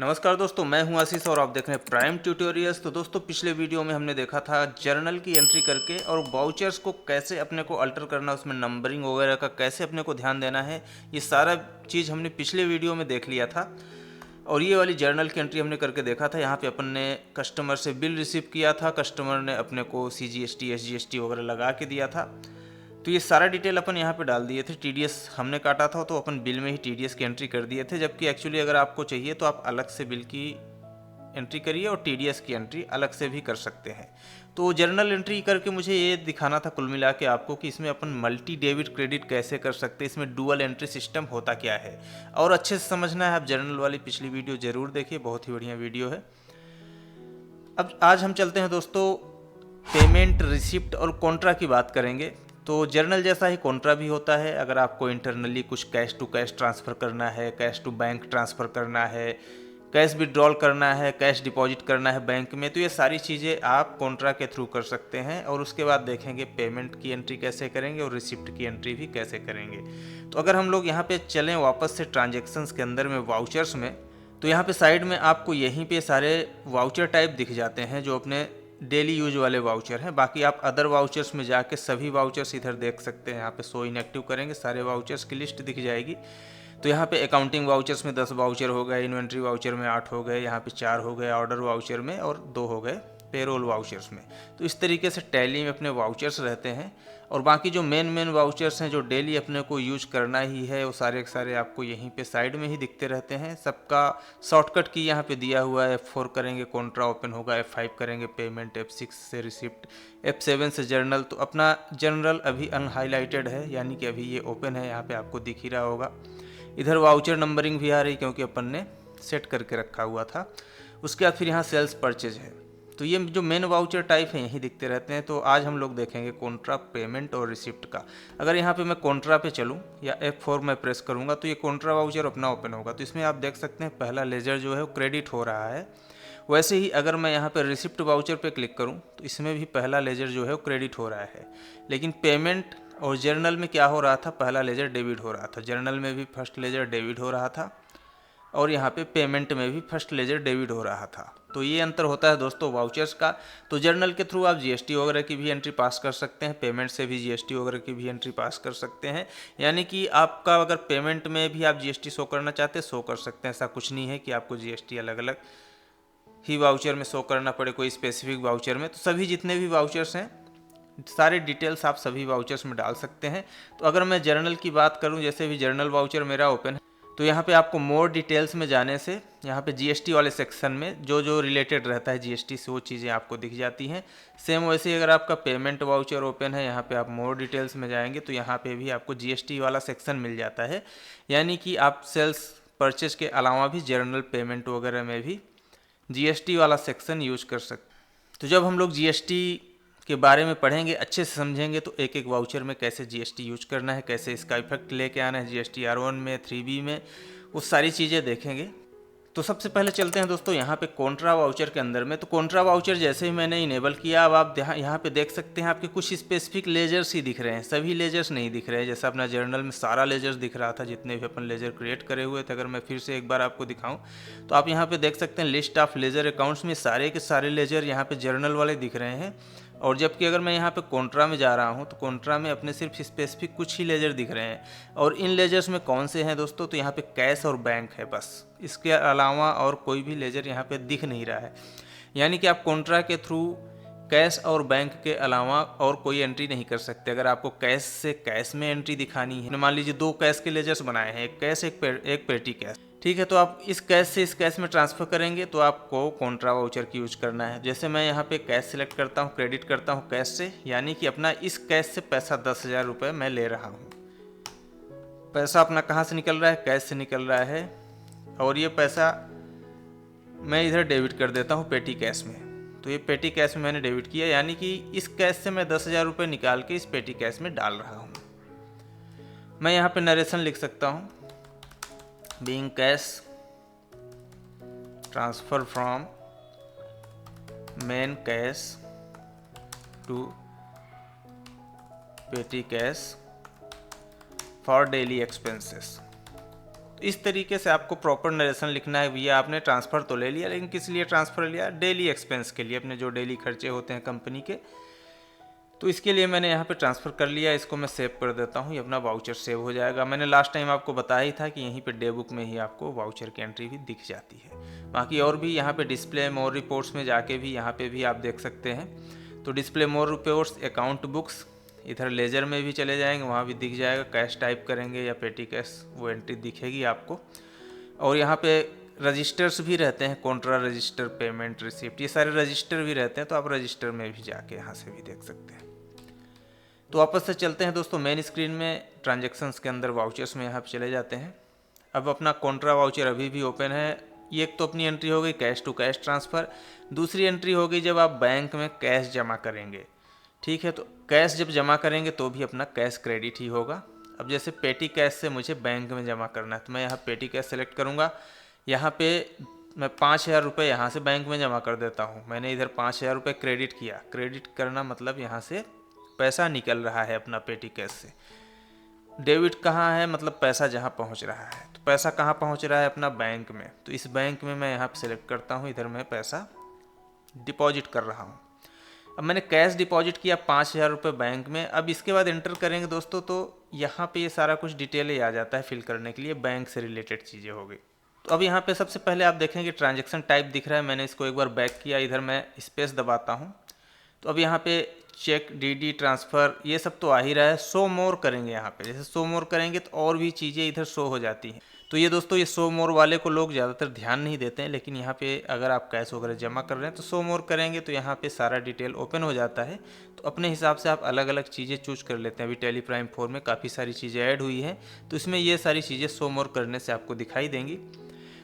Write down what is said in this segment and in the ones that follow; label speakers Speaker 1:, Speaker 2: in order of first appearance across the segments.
Speaker 1: नमस्कार दोस्तों, मैं हूं आशीष और आप देख रहे हैं प्राइम ट्यूटोरियल्स। तो दोस्तों, पिछले वीडियो में हमने देखा था जर्नल की एंट्री करके और वाउचर्स को कैसे अपने को अल्टर करना, उसमें नंबरिंग वगैरह का कैसे अपने को ध्यान देना है। ये सारा चीज़ हमने पिछले वीडियो में देख लिया था। और ये वाली जर्नल की एंट्री हमने करके देखा था। यहाँ पे अपन ने कस्टमर से बिल रिसीव किया था, कस्टमर ने अपने को CGST SGST वगैरह लगा के दिया था। तो ये सारा डिटेल अपन यहाँ पे डाल दिए थे। TDS हमने काटा था तो अपन बिल में ही TDS की एंट्री कर दिए थे, जबकि एक्चुअली अगर आपको चाहिए तो आप अलग से बिल की एंट्री करिए और TDS की एंट्री अलग से भी कर सकते हैं। तो जर्नल एंट्री करके मुझे ये दिखाना था कुल मिला के आपको कि इसमें अपन मल्टी डेबिट क्रेडिट कैसे कर सकते हैं, इसमें डुअल एंट्री सिस्टम होता क्या है। और अच्छे से समझना है, आप जर्नल वाली पिछली वीडियो ज़रूर देखिए, बहुत ही बढ़िया वीडियो है। अब आज हम चलते हैं दोस्तों, पेमेंट, रिसिप्ट और कॉन्ट्रा की बात करेंगे। तो जर्नल जैसा ही कॉन्ट्रा भी होता है। अगर आपको इंटरनली कुछ कैश टू कैश ट्रांसफ़र करना है, कैश टू बैंक ट्रांसफ़र करना है, कैश विड्रॉल करना है, कैश डिपॉजिट करना है बैंक में, तो ये सारी चीज़ें आप कॉन्ट्रा के थ्रू कर सकते हैं। और उसके बाद देखेंगे पेमेंट की एंट्री कैसे करेंगे और रिसिप्ट की एंट्री भी कैसे करेंगे। तो अगर हम लोग यहाँ पे चलें वापस से ट्रांजेक्शन्स के अंदर में, वाउचर्स में, तो यहाँ पे साइड में आपको यहीं पे सारे वाउचर टाइप दिख जाते हैं जो अपने डेली यूज वाले वाउचर हैं। बाकी आप अदर वाउचर्स में जाके सभी वाउचर्स इधर देख सकते हैं। यहाँ पे शो इनएक्टिव करेंगे, सारे वाउचर्स की लिस्ट दिख जाएगी। तो यहाँ पे अकाउंटिंग वाउचर्स में 10 वाउचर हो गए, इन्वेंट्री वाउचर में 8 हो गए, यहाँ पे 4 हो गए ऑर्डर वाउचर में, और 2 हो गए पेरोल वाउचर्स में। तो इस तरीके से टैली में अपने वाउचर्स रहते हैं। और बाकी जो मेन वाउचर्स हैं जो डेली अपने को यूज करना ही है, वो सारे के सारे आपको यहीं पे साइड में ही दिखते रहते हैं। सबका शॉर्टकट की यहाँ पे दिया हुआ है। F4 करेंगे कॉन्ट्रा ओपन होगा, F5 करेंगे पेमेंट, F6 से रिसिप्ट, F7 से जर्नल। तो अपना जर्नल अभी अनहाईलाइटेड है, यानी कि अभी ये ओपन है, यहाँ पे आपको दिख ही रहा होगा। इधर वाउचर नंबरिंग भी आ रही क्योंकि अपन ने सेट करके रखा हुआ था। उसके बाद फिर यहाँ सेल्स परचेज है। तो ये जो मेन वाउचर टाइप है यही दिखते रहते हैं। तो आज हम लोग देखेंगे कॉन्ट्रा, पेमेंट और रिसिप्ट का। अगर यहाँ पे मैं कॉन्ट्रा पे चलूँ या F4 में प्रेस करूँगा तो ये कॉन्ट्रा वाउचर अपना ओपन होगा। तो इसमें आप देख सकते हैं पहला लेजर जो है वो क्रेडिट हो रहा है। वैसे ही अगर मैं यहाँ पे रिसिप्ट वाउचर पे क्लिक करूँ तो इसमें भी पहला लेजर जो है वो क्रेडिट हो रहा है। लेकिन पेमेंट और जर्नल में क्या हो रहा था, पहला लेजर डेबिट हो रहा था। जर्नल में भी फर्स्ट लेजर डेबिट हो रहा था और यहाँ पे पेमेंट में भी फर्स्ट लेजर डेबिट हो रहा था। तो ये अंतर होता है दोस्तों वाउचर्स का। तो जर्नल के थ्रू आप GST वगैरह की भी एंट्री पास कर सकते हैं, पेमेंट से भी GST वगैरह की भी एंट्री पास कर सकते हैं। यानी कि आपका अगर पेमेंट में भी आप GST शो करना चाहते हैं, शो कर सकते हैं। ऐसा कुछ नहीं है कि आपको GST अलग अलग ही वाउचर में शो करना पड़े, कोई स्पेसिफिक वाउचर में। तो सभी जितने भी वाउचर्स हैं, सारे डिटेल्स आप सभी वाउचर्स में डाल सकते हैं। तो अगर मैं जर्नल की बात करूं, जैसे भी जर्नल वाउचर मेरा ओपन है, तो यहाँ पे आपको मोर डिटेल्स में जाने से यहाँ पे GST वाले सेक्शन में जो जो रिलेटेड रहता है GST से वो चीज़ें आपको दिख जाती हैं। सेम वैसे ही अगर आपका पेमेंट वाउचर ओपन है, यहाँ पे आप मोर डिटेल्स में जाएंगे तो यहाँ पे भी आपको GST वाला सेक्शन मिल जाता है। यानी कि आप सेल्स परचेज के अलावा भी जर्नल पेमेंट वगैरह में भी GST वाला सेक्शन यूज कर सकते। तो जब हम लोग GST के बारे में पढ़ेंगे, अच्छे से समझेंगे, तो एक एक वाउचर में कैसे GST यूज करना है, कैसे इसका इफेक्ट लेके आना है GST R1 में, 3B में, वो सारी चीज़ें देखेंगे। तो सबसे पहले चलते हैं दोस्तों यहाँ पे कॉन्ट्रा वाउचर के अंदर में। तो कॉन्ट्रा वाउचर जैसे ही मैंने इनेबल किया, अब आप यहाँ पे देख सकते हैं आपके कुछ स्पेसिफिक लेजर्स ही दिख रहे हैं, सभी लेजर्स नहीं दिख रहे हैं। जैसा अपना जर्नल में सारा लेजर्स दिख रहा था, जितने भी अपन लेजर क्रिएट करे हुए थे। अगर मैं फिर से एक बार आपको दिखाऊं तो आप यहाँ पे देख सकते हैं लिस्ट ऑफ लेजर अकाउंट्स में सारे के सारे लेजर यहाँ पे जर्नल वाले दिख रहे हैं। और जबकि अगर मैं यहाँ पे कॉन्ट्रा में जा रहा हूँ तो कॉन्ट्रा में अपने सिर्फ स्पेसिफिक कुछ ही लेजर दिख रहे हैं। और इन लेजर्स में कौन से हैं दोस्तों, तो यहाँ पे कैश और बैंक है बस, इसके अलावा और कोई भी लेजर यहाँ पे दिख नहीं रहा है। यानी कि आप कॉन्ट्रा के थ्रू कैश और बैंक के अलावा और कोई एंट्री नहीं कर सकते। अगर आपको कैश से कैश में एंट्री दिखानी है, मान लीजिए 2 कैश के लेजर्स बनाए हैं, एक कैश एक पेटी कैश, ठीक है। तो आप इस कैश से इस कैश में ट्रांसफ़र करेंगे तो आपको कॉन्ट्रा वाउचर की यूज करना है। जैसे मैं यहाँ पे कैश सिलेक्ट करता हूँ, क्रेडिट करता हूँ कैश से, यानी कि अपना इस कैश से पैसा 10,000 रुपये मैं ले रहा हूँ। पैसा अपना कहाँ से निकल रहा है, कैश से निकल रहा है। और ये पैसा मैं इधर डेबिट कर देता हूँ पेटी कैश में। तो ये पेटी कैश में मैंने डेबिट किया, यानी कि इस कैश से मैं 10,000 रुपये निकाल के इस पेटी कैश में डाल रहा हूँ। मैं यहाँ पे नरेशन लिख सकता हूँ, being cash transfer from main cash to petty cash for daily expenses। इस तरीके से आपको प्रॉपर नरेशन लिखना है। भैया आपने ट्रांसफ़र तो ले लिया, लेकिन किस लिए ट्रांसफ़र लिया? डेली एक्सपेंस के लिए, अपने जो डेली खर्चे होते हैं कंपनी के, तो इसके लिए मैंने यहाँ पे ट्रांसफ़र कर लिया। इसको मैं सेव कर देता हूँ, ये अपना वाउचर सेव हो जाएगा। मैंने लास्ट टाइम आपको बताया ही था कि यहीं पे डे बुक में ही आपको वाउचर की एंट्री भी दिख जाती है। बाकी और भी यहाँ पे डिस्प्ले मोर रिपोर्ट्स में जाके भी यहाँ पे भी आप देख सकते हैं। तो डिस्प्ले मोर रिपोर्ट्स, अकाउंट बुक्स, इधर लेजर में भी चले जाएंगे, वहाँ भी दिख जाएगा। कैश टाइप करेंगे या पेटी कैश, वो एंट्री दिखेगी आपको। और यहाँ पे रजिस्टर्स भी रहते हैं, कॉन्ट्रा रजिस्टर, पेमेंट रिसिप्ट, ये सारे रजिस्टर भी रहते हैं। तो आप रजिस्टर में भी जाके यहाँ से भी देख सकते हैं। तो वापस से चलते हैं दोस्तों मेन स्क्रीन में, ट्रांजैक्शंस के अंदर वाउचर्स में यहाँ पे चले जाते हैं। अब अपना कॉन्ट्रा वाउचर अभी भी ओपन है। ये एक तो अपनी एंट्री हो गई कैश टू कैश ट्रांसफ़र। दूसरी एंट्री होगी जब आप बैंक में कैश जमा करेंगे, ठीक है। तो कैश जब जमा करेंगे तो भी अपना कैश क्रेडिट ही होगा। अब जैसे पेटी कैश से मुझे बैंक में जमा करना है, तो मैं यहाँ पेटी कैश सेलेक्ट करूँगा। यहाँ पे मैं 5,000 रुपये यहाँ से बैंक में जमा कर देता हूँ। मैंने इधर 5,000 रुपये क्रेडिट किया। क्रेडिट करना मतलब यहाँ से पैसा निकल रहा है अपना पेटी कैश से। डेबिट कहाँ है? मतलब पैसा जहाँ पहुँच रहा है। तो पैसा कहाँ पहुँच रहा है? अपना बैंक में। तो इस बैंक में मैं यहाँ पे सेलेक्ट करता हूँ, इधर मैं पैसा डिपॉजिट कर रहा हूँ। अब मैंने कैश डिपॉजिट किया 5,000 रुपये बैंक में। अब इसके बाद एंटर करेंगे दोस्तों, तो यहाँ पे ये सारा कुछ डिटेल ही आ जाता है फिल करने के लिए, बैंक से रिलेटेड चीज़ें हो गई। तो अब यहाँ पे सबसे पहले आप देखेंगे ट्रांजैक्शन टाइप दिख रहा है। मैंने इसको एक बार बैक किया, इधर मैं स्पेस दबाता हूँ। तो अब यहाँ पे चेक, डीडी, ट्रांसफ़र, ये सब तो आ ही रहा है। शो मोर करेंगे यहाँ पे, जैसे शो मोर करेंगे तो और भी चीज़ें इधर शो हो जाती हैं। तो ये दोस्तों, ये शो मोर वाले को लोग ज़्यादातर ध्यान नहीं देते हैं, लेकिन यहाँ पे अगर आप कैश वगैरह जमा कर रहे हैं तो शो मोर करेंगे तो यहाँ पे सारा डिटेल ओपन हो जाता है। तो अपने हिसाब से आप अलग अलग चीज़ें चूज कर लेते हैं। अभी टेली प्राइम 4 में काफ़ी सारी चीज़ें ऐड हुई हैं, तो इसमें ये सारी चीज़ें शो मोर करने से आपको दिखाई देंगी।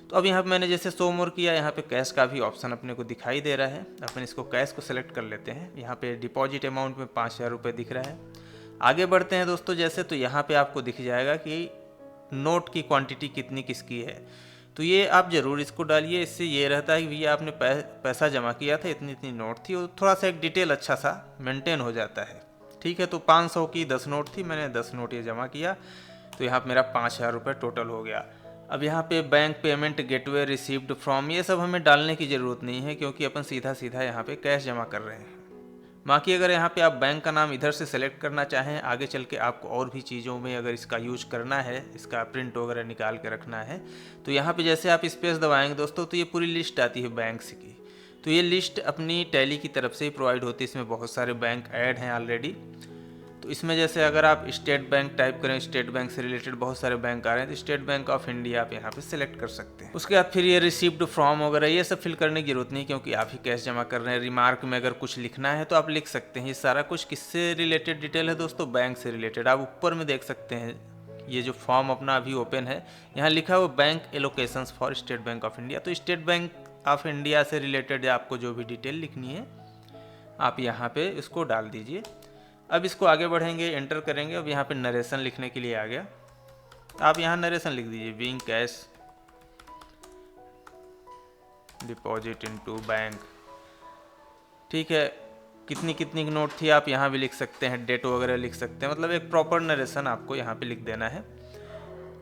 Speaker 1: तो अब यहाँ पे मैंने जैसे शो मोर किया, यहाँ पे कैश का भी ऑप्शन अपने को दिखाई दे रहा है। अपन इसको कैश को सेलेक्ट कर लेते हैं। यहाँ पे डिपॉजिट अमाउंट में 5,000 रुपये दिख रहा है। आगे बढ़ते हैं दोस्तों जैसे, तो यहाँ पे आपको दिख जाएगा कि नोट की क्वांटिटी कितनी किसकी है। तो ये आप ज़रूर इसको डालिए, इससे ये रहता है कि भैया आपने पैसा जमा किया था, इतनी इतनी नोट थी, और थोड़ा सा एक डिटेल अच्छा सा मेंटेन हो जाता है, ठीक है। तो 500 की 10 नोट थी, मैंने 10 नोट ये जमा किया, तो यहाँ पर मेरा 5,000 रुपये टोटल हो गया। अब यहाँ पे bank payment gateway received from, ये सब हमें डालने की ज़रूरत नहीं है, क्योंकि अपन सीधा सीधा यहाँ पे कैश जमा कर रहे हैं। बाकी अगर यहाँ पे आप बैंक का नाम इधर से सेलेक्ट करना चाहें, आगे चल के आपको और भी चीज़ों में अगर इसका यूज करना है, इसका प्रिंट वगैरह निकाल के रखना है, तो यहाँ पे जैसे आप स्पेस दबाएंगे दोस्तों, तो ये पूरी लिस्ट आती है बैंक्स की। तो ये लिस्ट अपनी टैली की तरफ से ही प्रोवाइड होती है। इसमें बहुत सारे बैंक ऐड हैं ऑलरेडी। तो इसमें जैसे अगर आप स्टेट बैंक टाइप करें, स्टेट बैंक से रिलेटेड बहुत सारे बैंक आ रहे हैं, तो स्टेट बैंक ऑफ इंडिया आप यहाँ पे सिलेक्ट कर सकते हैं। उसके बाद फिर ये रिसीव्ड फ्रॉम वगैरह ये सब फिल करने की जरूरत नहीं, क्योंकि आप ही कैश जमा कर रहे हैं। रिमार्क में अगर कुछ लिखना है तो आप लिख सकते हैं। ये सारा कुछ किससे रिलेटेड डिटेल है दोस्तों? बैंक से रिलेटेड। आप ऊपर में देख सकते हैं, ये जो फॉर्म अपना अभी ओपन है, यहाँ लिखा हुआ bank allocations for state bank of India. तो स्टेट बैंक ऑफ इंडिया से रिलेटेड आपको जो भी डिटेल लिखनी है, आप यहाँ पे इसको डाल दीजिए। अब इसको आगे बढ़ेंगे, एंटर करेंगे। अब यहाँ पे नरेशन लिखने के लिए आ गया, आप यहाँ नरेशन लिख दीजिए, being cash deposit into bank, ठीक है। कितनी कितनी नोट थी आप यहाँ भी लिख सकते हैं, डेट वगैरह लिख सकते हैं, मतलब एक प्रॉपर नरेशन आपको यहाँ पे लिख देना है,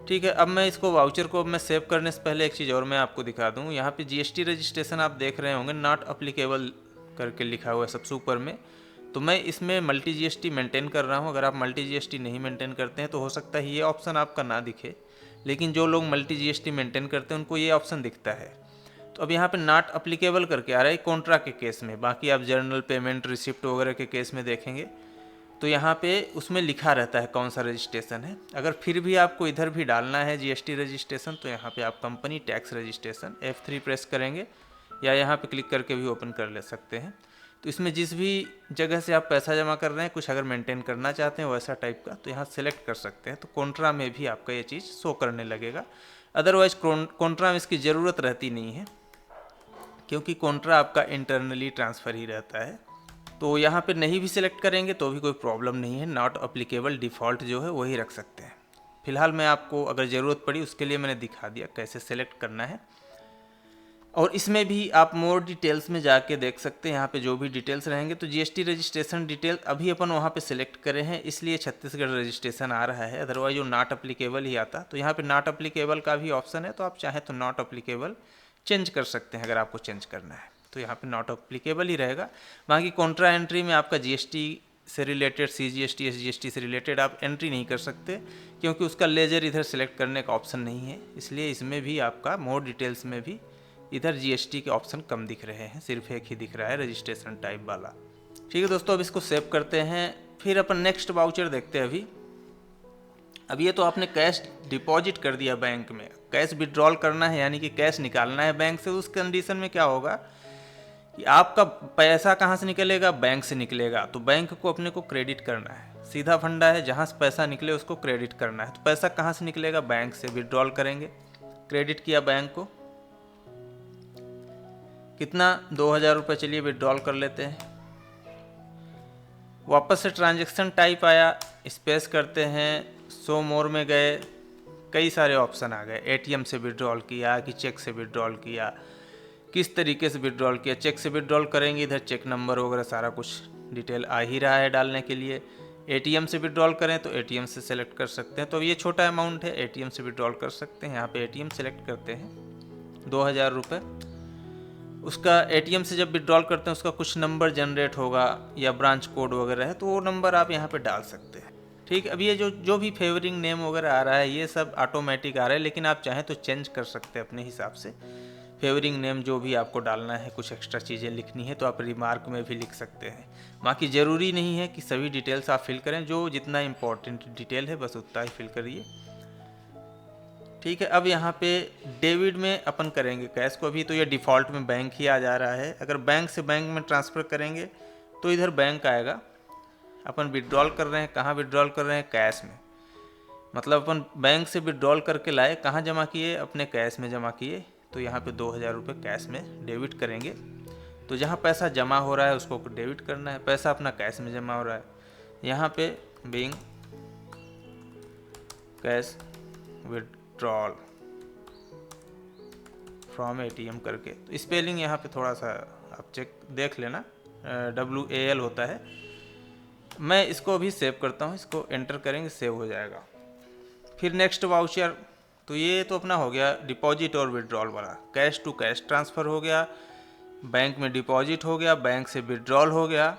Speaker 1: ठीक है। अब मैं इसको वाउचर को मैं सेव करने से पहले एक चीज़ और मैं आपको दिखा दूँ। यहाँ पे जीएसटी रजिस्ट्रेशन आप देख रहे होंगे, नॉट अप्लीकेबल करके लिखा हुआ है सबसे ऊपर में। तो मैं इसमें मल्टी जीएसटी मेंटेन कर रहा हूँ। अगर आप मल्टी जीएसटी नहीं मेंटेन करते हैं तो हो सकता है ये ऑप्शन आपका ना दिखे, लेकिन जो लोग मल्टी जीएसटी मेंटेन करते हैं उनको ये ऑप्शन दिखता है। तो अब यहाँ पे नॉट अप्लीकेबल करके आ रहा है कॉन्ट्रा के केस में। बाकी आप जर्नल पेमेंट रिसिप्ट वगैरह के केस में देखेंगे तो यहाँ पे उसमें लिखा रहता है कौन सा रजिस्ट्रेशन है। अगर फिर भी आपको इधर भी डालना है जीएसटी रजिस्ट्रेशन, तो यहाँ पे आप company tax registration F3 press करेंगे, या यहाँ पे क्लिक करके भी ओपन कर ले सकते हैं। तो इसमें जिस भी जगह से आप पैसा जमा कर रहे हैं, कुछ अगर मेंटेन करना चाहते हैं वैसा टाइप का, तो यहाँ सेलेक्ट कर सकते हैं। तो कॉन्ट्रा में भी आपका ये चीज़ शो करने लगेगा। अदरवाइज कॉन्ट्रा में इसकी ज़रूरत रहती नहीं है, क्योंकि कॉन्ट्रा आपका इंटरनली ट्रांसफ़र ही रहता है। तो यहाँ पे नहीं भी सिलेक्ट करेंगे तो भी कोई प्रॉब्लम नहीं है, नॉट अप्लीकेबल डिफ़ॉल्ट जो है वही रख सकते हैं। फिलहाल मैं आपको अगर ज़रूरत पड़ी उसके लिए मैंने दिखा दिया कैसे सेलेक्ट करना है। और इसमें भी आप मोर डिटेल्स में जाके देख सकते हैं, यहाँ पे जो भी डिटेल्स रहेंगे। तो जीएसटी रजिस्ट्रेशन डिटेल अभी अपन वहाँ पे सिलेक्ट करे हैं, इसलिए छत्तीसगढ़ रजिस्ट्रेशन आ रहा है, अदरवाइज वो नॉट अप्लीकेबल ही आता। तो यहाँ पे नॉट अप्लीकेबल का भी ऑप्शन है, तो आप चाहें तो नॉट अप्लीकेबल चेंज कर सकते हैं। अगर आपको चेंज करना है तो यहाँ पे नॉट अप्लीकेबल ही रहेगा। बाकी कॉन्ट्रा एंट्री में आपका जीएसटी से रिलेटेड, सीजीएसटी, एसजीएसटी से रिलेटेड आप एंट्री नहीं कर सकते, क्योंकि उसका लेजर इधर सेलेक्ट करने का ऑप्शन नहीं है। इसलिए इसमें भी आपका मोर डिटेल्स में भी इधर जीएसटी के ऑप्शन कम दिख रहे हैं, सिर्फ एक ही दिख रहा है रजिस्ट्रेशन टाइप वाला। ठीक है दोस्तों, अब इसको सेव करते हैं। फिर अपन नेक्स्ट वाउचर देखते हैं। अब ये तो आपने कैश डिपॉजिट कर दिया बैंक में, कैश विड्रॉल करना है यानी कि कैश निकालना है बैंक से। उस कंडीशन में क्या होगा कि आपका पैसा कहाँ से निकलेगा, बैंक से निकलेगा। तो बैंक को अपने को क्रेडिट करना है, सीधा फंडा है, जहाँ से पैसा निकले उसको क्रेडिट करना है। तो पैसा कहाँ से निकलेगा, बैंक से विड्रॉल करेंगे। क्रेडिट किया बैंक को, कितना 2000 रुपये, चलिए विड्रॉल कर लेते हैं। वापस से ट्रांजैक्शन टाइप आया, स्पेस करते हैं, शो मोर में गए, कई सारे ऑप्शन आ गए। एटीएम से विड्रॉल किया कि चेक से विड्रॉल किया, किस तरीके से विड्रॉल किया। चेक से विड्रॉल करेंगे, इधर चेक नंबर वगैरह सारा कुछ डिटेल आ ही रहा है डालने के लिए। एटीएम से विड्रॉल करें तो एटीएम से सेलेक्ट कर सकते हैं। तो ये छोटा अमाउंट है, एटीएम से विड्रॉल कर सकते हैं। यहाँ पे एटीएम सेलेक्ट करते हैं, 2000 रुपये। उसका एटीएम से जब विड्रॉल करते हैं उसका कुछ नंबर जनरेट होगा या ब्रांच कोड वगैरह है, तो वो नंबर आप यहाँ पे डाल सकते हैं। ठीक, अब ये जो भी फेवरिंग नेम वगैरह आ रहा है ये सब ऑटोमेटिक आ रहा है, लेकिन आप चाहें तो चेंज कर सकते हैं अपने हिसाब से। फेवरिंग नेम जो भी आपको डालना है, कुछ एक्स्ट्रा चीज़ें लिखनी है तो आप रिमार्क में भी लिख सकते हैं। बाकी ज़रूरी नहीं है कि सभी डिटेल्स आप फिल करें, जो जितना इम्पोर्टेंट डिटेल है बस उतना ही फिल करिए। ठीक है, अब यहाँ पे डेबिट में अपन करेंगे कैश को। अभी तो ये डिफ़ॉल्ट में बैंक ही आ जा रहा है। अगर बैंक से बैंक में ट्रांसफ़र करेंगे तो इधर बैंक आएगा। अपन विड्रॉल कर रहे हैं, कहाँ विड्रॉल कर रहे हैं, कैश में। मतलब अपन बैंक से विड्रॉल करके लाए, कहाँ जमा किए, अपने कैश में जमा किए। तो यहाँ पे 2000 रुपये कैश में डेबिट करेंगे। तो जहाँ पैसा जमा हो रहा है उसको डेबिट करना है, पैसा अपना कैश में जमा हो रहा है। यहाँ पे being cash withdrawal from ATM करके, तो स्पेलिंग यहाँ पे थोड़ा सा आप चेक देख लेना, WAL होता है। मैं इसको अभी सेव करता हूँ, इसको एंटर करेंगे, सेव हो जाएगा। फिर नेक्स्ट वाउचर, तो ये तो अपना हो गया डिपॉजिट और विड्रॉल वाला। कैश टू कैश ट्रांसफ़र हो गया, बैंक में डिपॉजिट हो गया, बैंक से विड्रॉल हो गया।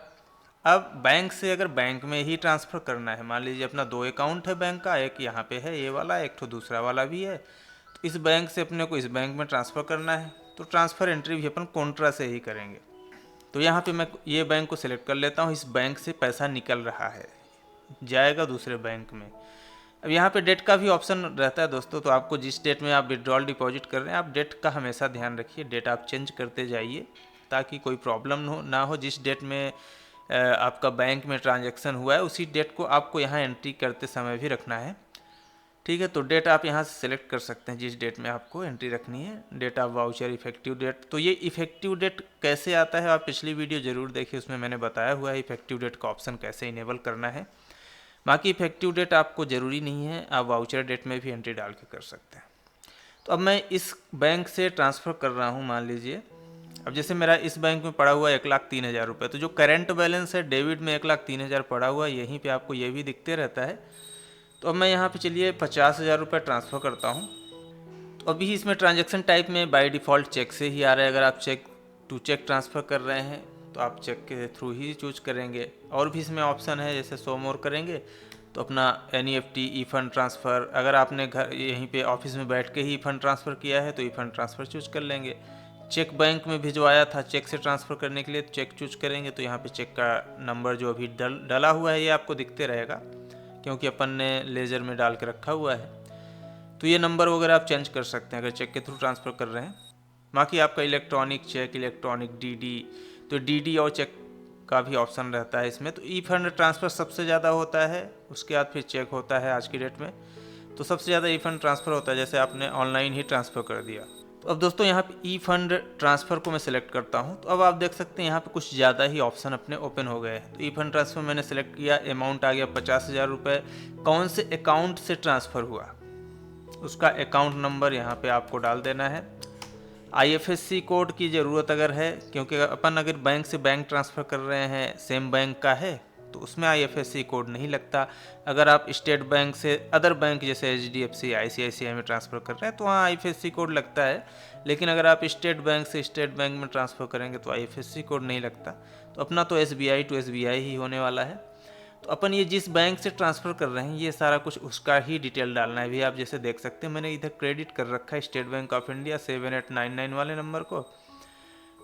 Speaker 1: अब बैंक से अगर बैंक में ही ट्रांसफ़र करना है, मान लीजिए अपना 2 अकाउंट है बैंक का, एक यहाँ पे है ये वाला, एक तो दूसरा वाला भी है, तो इस बैंक से अपने को इस बैंक में ट्रांसफ़र करना है, तो ट्रांसफ़र एंट्री भी अपन कॉन्ट्रा से ही करेंगे। तो यहाँ पे मैं ये बैंक को सिलेक्ट कर लेता हूँ, इस बैंक से पैसा निकल रहा है, जाएगा दूसरे बैंक में। अब यहाँ पे डेट का भी ऑप्शन रहता है दोस्तों, तो आपको जिस डेट में आप विड्रॉल डिपॉजिट कर रहे हैं, आप डेट का हमेशा ध्यान रखिए, डेट आप चेंज करते जाइए ताकि कोई प्रॉब्लम ना हो। जिस डेट में आपका बैंक में ट्रांजैक्शन हुआ है उसी डेट को आपको यहाँ एंट्री करते समय भी रखना है। ठीक है, तो डेट आप यहाँ से सिलेक्ट कर सकते हैं जिस डेट में आपको एंट्री रखनी है। Date of voucher, effective date. तो ये इफेक्टिव डेट कैसे आता है, आप पिछली वीडियो ज़रूर देखिए, उसमें मैंने बताया हुआ है इफेक्टिव डेट का ऑप्शन कैसे इनेबल करना है। बाकी इफेक्टिव डेट आपको ज़रूरी नहीं है, आप वाउचर डेट में भी एंट्री डाल के कर सकते हैं। तो अब मैं इस बैंक से ट्रांसफ़र कर रहा हूँ, मान लीजिए अब जैसे मेरा इस बैंक में पड़ा हुआ है 1,03,000 रुपये, तो जो करंट बैलेंस है डेबिट में 1,03,000 पड़ा हुआ है, यहीं पे आपको ये भी दिखते रहता है। तो अब मैं यहाँ पे चलिए 50,000 रुपये ट्रांसफ़र करता हूँ। तो अभी इसमें ट्रांजैक्शन टाइप में बाय डिफ़ॉल्ट चेक से ही आ रहा है। अगर आप चेक टू चेक ट्रांसफ़र कर रहे हैं तो आप चेक के थ्रू ही चूज करेंगे। और भी इसमें ऑप्शन है, जैसे शो मोर करेंगे तो अपना NEFT, ई फंड ट्रांसफ़र, अगर आपने घर यहीं पे ऑफिस में बैठ के ही फंड ट्रांसफ़र किया है तो ई फंड ट्रांसफ़र चूज कर लेंगे। चेक बैंक में भिजवाया था, चेक से ट्रांसफ़र करने के लिए चेक चूज करेंगे, तो यहाँ पे चेक का नंबर जो अभी डला हुआ है ये आपको दिखते रहेगा, क्योंकि अपन ने लेजर में डाल के रखा हुआ है। तो ये नंबर वगैरह आप चेंज कर सकते हैं अगर चेक के थ्रू ट्रांसफ़र कर रहे हैं। बाकी आपका इलेक्ट्रॉनिक चेक, इलेक्ट्रॉनिक DD, तो DD और चेक का भी ऑप्शन रहता है इसमें। तो ई फंड ट्रांसफ़र सबसे ज़्यादा होता है, उसके बाद फिर चेक होता है आज की डेट में। तो सबसे ज़्यादा ई फंड ट्रांसफ़र होता है, जैसे आपने ऑनलाइन ही ट्रांसफ़र कर दिया। तो अब दोस्तों यहाँ पे ई फंड ट्रांसफ़र को मैं सिलेक्ट करता हूँ, तो अब आप देख सकते हैं यहाँ पे कुछ ज़्यादा ही ऑप्शन अपने ओपन हो गए हैं। तो ई फंड ट्रांसफ़र मैंने सेलेक्ट किया, अमाउंट आ गया 50,000 रुपये। कौन से अकाउंट से ट्रांसफ़र हुआ उसका अकाउंट नंबर यहाँ पे आपको डाल देना है। आईएफएससी कोड की ज़रूरत अगर है, क्योंकि अपन अगर बैंक से बैंक ट्रांसफ़र कर रहे हैं, सेम बैंक का है, तो उसमें आईएफएससी कोड नहीं लगता। अगर आप स्टेट बैंक से अदर बैंक जैसे एचडीएफसी, आईसीआईसीआई में ट्रांसफ़र कर रहे हैं तो वहाँ आईएफएससी कोड लगता है। लेकिन अगर आप स्टेट बैंक से स्टेट बैंक में ट्रांसफ़र करेंगे तो आईएफएससी कोड नहीं लगता। तो अपना तो एसबीआई टू एसबीआई ही होने वाला है। तो अपन ये जिस बैंक से ट्रांसफ़र कर रहे हैं ये सारा कुछ उसका ही डिटेल डालना है। अभी आप जैसे देख सकते हैं मैंने इधर क्रेडिट कर रखा है स्टेट बैंक ऑफ इंडिया 7899 वाले नंबर को।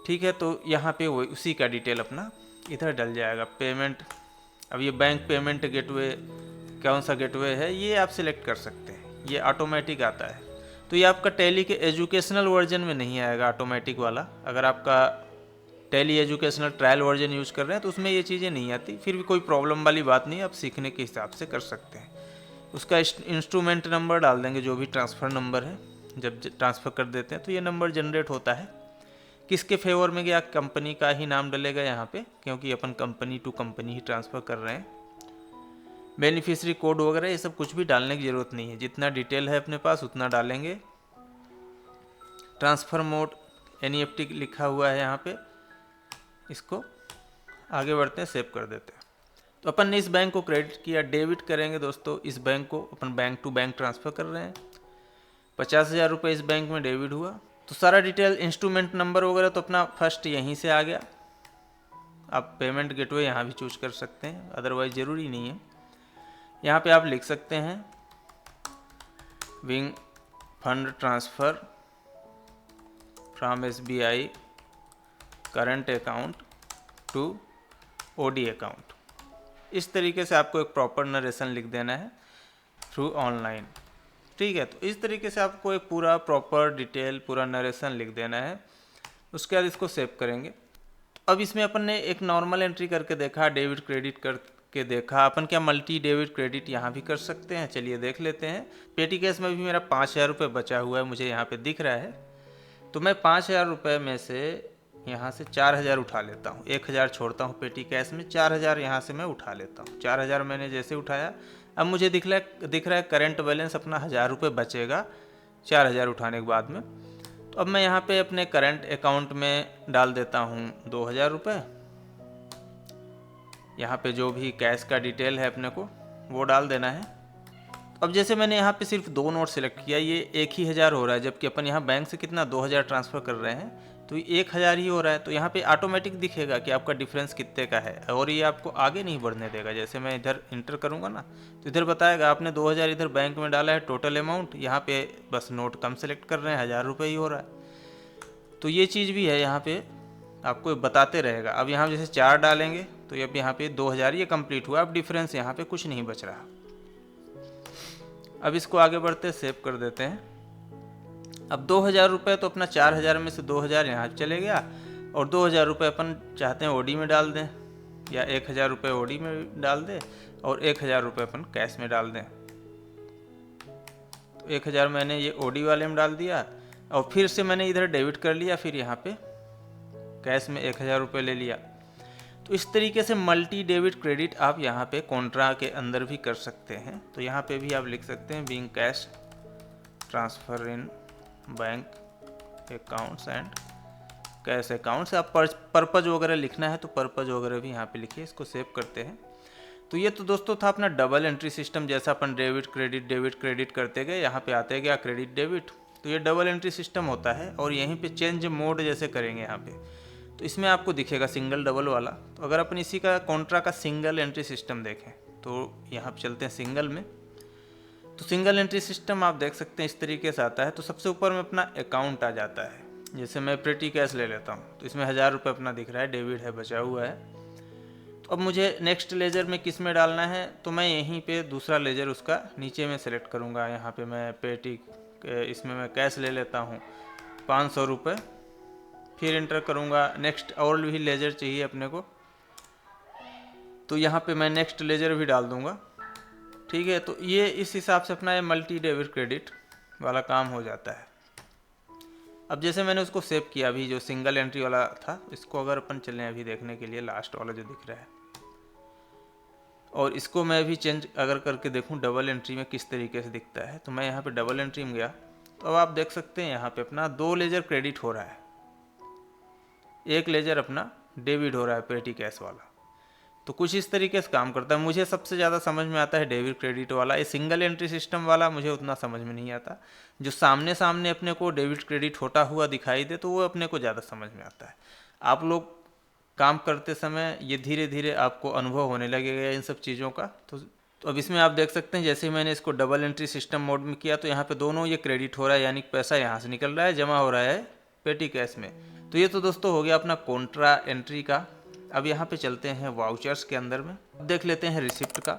Speaker 1: ठीक है, तो यहाँ पे वो उसी का डिटेल अपना इधर डल जाएगा। पेमेंट, अब ये बैंक पेमेंट गेटवे कौन सा गेटवे है ये आप सिलेक्ट कर सकते हैं, ये ऑटोमेटिक आता है। तो ये आपका टैली के एजुकेशनल वर्जन में नहीं आएगा ऑटोमेटिक वाला। अगर आपका tally educational trial version use कर रहे हैं तो उसमें ये चीज़ें नहीं आती। फिर भी कोई प्रॉब्लम वाली बात नहीं, आप सीखने के हिसाब से कर सकते हैं। उसका इंस्ट्रूमेंट नंबर डाल देंगे, जो भी ट्रांसफ़र नंबर है। जब ट्रांसफ़र कर देते हैं तो ये नंबर जनरेट होता है। किसके फेवर में गया, कंपनी का ही नाम डलेगा यहाँ पे, क्योंकि अपन कंपनी टू कंपनी ही ट्रांसफ़र कर रहे हैं। बेनिफिशियरी कोड वगैरह ये सब कुछ भी डालने की ज़रूरत नहीं है, जितना डिटेल है अपने पास उतना डालेंगे। ट्रांसफ़र मोड एनईएफटी लिखा हुआ है यहाँ पे, इसको आगे बढ़ते हैं, सेव कर देते हैं। तो अपन ने इस बैंक को क्रेडिट किया, डेबिट करेंगे दोस्तों। इस बैंक को अपन बैंक टू बैंक ट्रांसफ़र कर रहे हैं, 50,000 रुपये इस बैंक में डेबिट हुआ। तो सारा डिटेल इंस्ट्रूमेंट नंबर वगैरह तो अपना फर्स्ट यहीं से आ गया। आप पेमेंट गेटवे यहाँ भी चूज कर सकते हैं, अदरवाइज ज़रूरी नहीं है। यहाँ पे आप लिख सकते हैं being fund transfer from SBI current account to OD account. इस तरीके से आपको एक प्रॉपर नरेशन लिख देना है थ्रू ऑनलाइन। ठीक है, तो इस तरीके से आपको एक पूरा प्रॉपर डिटेल पूरा नरेशन लिख देना है। उसके बाद इसको सेव करेंगे। अब इसमें अपन ने एक नॉर्मल एंट्री करके देखा, डेबिट क्रेडिट करके देखा। अपन क्या मल्टी डेबिट क्रेडिट यहाँ भी कर सकते हैं, चलिए देख लेते हैं। पेटी कैश में भी मेरा 5,000 रुपये बचा हुआ है, मुझे यहाँ पे दिख रहा है। तो मैं 5,000 रुपये में से यहाँ से 4,000 उठा लेता हूँ, 1,000 छोड़ता हूँ पेटी कैश में, 4,000 यहाँ से मैं उठा लेता हूँ। 4,000 मैंने जैसे उठाया, अब मुझे दिख रहा है करंट बैलेंस अपना 1,000 रुपये बचेगा 4,000 उठाने के बाद में। तो अब मैं यहाँ पे अपने करंट अकाउंट में डाल देता हूँ 2,000 रुपये। यहाँ पे जो भी कैश का डिटेल है अपने को वो डाल देना है। अब जैसे मैंने यहाँ पे सिर्फ 2 नोट सेलेक्ट किया, ये 1,000 हो रहा है, जबकि अपन यहाँ बैंक से कितना 2,000 ट्रांसफ़र कर रहे हैं, तो 1,000 ही हो रहा है। तो यहाँ पे ऑटोमेटिक दिखेगा कि आपका डिफरेंस कितने का है, और ये आपको आगे नहीं बढ़ने देगा। जैसे मैं इधर इंटर करूँगा ना, तो इधर बताएगा आपने 2,000 इधर बैंक में डाला है टोटल अमाउंट, यहाँ पे बस नोट कम सेलेक्ट कर रहे हैं, 1,000 रुपये ही हो रहा है। तो ये चीज़ भी है, यहाँ पे आपको बताते रहेगा। अब यहाँ जैसे 4 डालेंगे तो अब यहाँ पे 2,000 ये कंप्लीट हुआ। अब डिफरेंस यहाँ पे कुछ नहीं बच रहा। अब इसको आगे बढ़ते सेव कर देते हैं। अब 2,000 रुपये तो अपना 4,000 में से 2,000 यहाँ चले गया, और 2,000 रुपये अपन चाहते हैं ओडी में डाल दें, या 1,000 रुपये ओडी में डाल दें, और 1,000 रुपये अपन कैश में डाल दें। तो 1,000 मैंने ये ओडी वाले में डाल दिया, और फिर से मैंने इधर डेबिट कर लिया, फिर यहाँ पे कैश में 1,000 रुपये ले लिया। तो इस तरीके से मल्टी डेबिट क्रेडिट आप यहाँ पे कॉन्ट्रा के अंदर भी कर सकते हैं। तो यहाँ पे भी आप लिख सकते हैं being cash transfer in bank accounts and cash accounts. आप पर्पज़ वगैरह लिखना है तो पर्पज़ वगैरह भी यहाँ पे लिखिए। इसको सेव करते हैं। तो ये तो दोस्तों था अपना डबल एंट्री सिस्टम। जैसा अपन डेबिट क्रेडिट करते गए, यहाँ पे आते गया क्रेडिट डेबिट, तो ये डबल एंट्री सिस्टम होता है। और यहीं पे चेंज मोड जैसे करेंगे यहाँ पे, तो इसमें आपको दिखेगा सिंगल डबल वाला। तो अगर अपन इसी का कॉन्ट्रा का सिंगल एंट्री सिस्टम देखें, तो यहाँ पे चलते हैं सिंगल में। तो सिंगल एंट्री सिस्टम आप देख सकते हैं इस तरीके से आता है। तो सबसे ऊपर में अपना अकाउंट आ जाता है। जैसे मैं पेटी कैश ले लेता हूँ, तो इसमें 1,000 रुपये अपना दिख रहा है, डेबिट है, बचा हुआ है। तो अब मुझे नेक्स्ट लेजर में किस में डालना है, तो मैं यहीं पे दूसरा लेजर उसका नीचे में सेलेक्ट करूँगा। यहाँ पे मैं पेटी इसमें मैं कैश ले लेता हूँ 500 रुपये, फिर इंटर करूँगा। नेक्स्ट और भी लेजर चाहिए अपने को, तो यहाँ पे मैं नेक्स्ट लेजर भी डाल दूँगा। ठीक है, तो ये इस हिसाब से अपना ये मल्टी डेबिट क्रेडिट वाला काम हो जाता है। अब जैसे मैंने उसको सेव किया, अभी जो सिंगल एंट्री वाला था, इसको अगर अपन चलें अभी देखने के लिए, लास्ट वाला जो दिख रहा है, और इसको मैं भी चेंज अगर करके देखूं डबल एंट्री में किस तरीके से दिखता है। तो मैं यहाँ पे डबल एंट्री में गया, तो तो अब आप देख सकते हैं यहाँ पे अपना 2 लेजर क्रेडिट हो रहा है, एक लेजर अपना डेबिट हो रहा है पेटी कैश वाला। तो कुछ इस तरीके से काम करता है। मुझे सबसे ज़्यादा समझ में आता है डेबिट क्रेडिट वाला। ये सिंगल एंट्री सिस्टम वाला मुझे उतना समझ में नहीं आता। जो सामने सामने अपने को डेबिट क्रेडिट होता हुआ दिखाई दे तो वो अपने को ज़्यादा समझ में आता है। आप लोग काम करते समय ये धीरे धीरे आपको अनुभव होने लगेगा इन सब चीज़ों का। तो अब इसमें आप देख सकते हैं जैसे ही मैंने इसको डबल एंट्री सिस्टम मोड में किया तो यहाँ पे दोनों ये क्रेडिट हो रहा है, यानी पैसा यहाँ से निकल रहा है, जमा हो रहा है पेटी कैश में। तो ये तो दोस्तों हो गया अपना कॉन्ट्रा एंट्री का। अब यहाँ पे चलते हैं वाउचर्स के अंदर में, अब देख लेते हैं रिसिप्ट का।